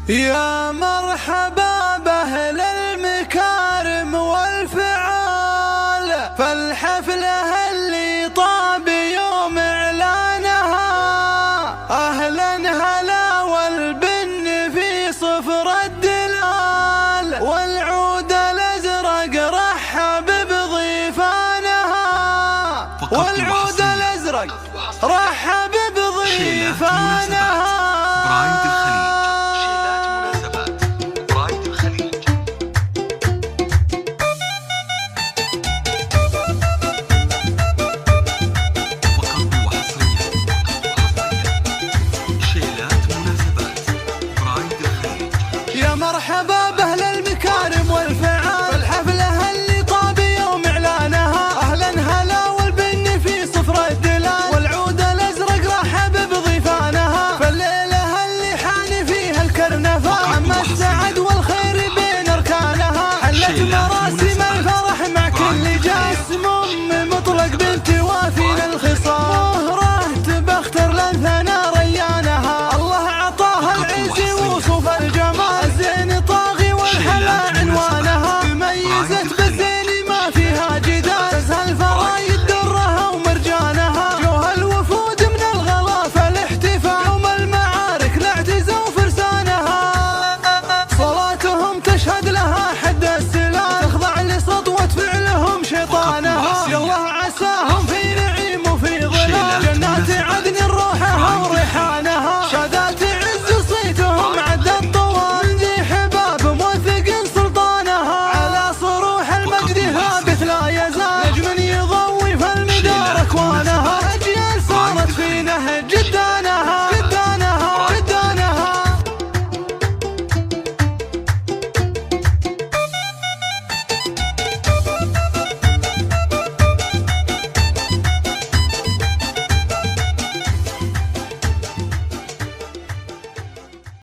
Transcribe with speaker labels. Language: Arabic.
Speaker 1: يا مرحبا بأهل المكارم والفعال، فالحفلة اللي طاب يوم إعلانها. أهلا هلا والبن في صفر الدلال، والعود الأزرق رحب بضيفانها. والعود الأزرق رحب بضيفانها. مرحبا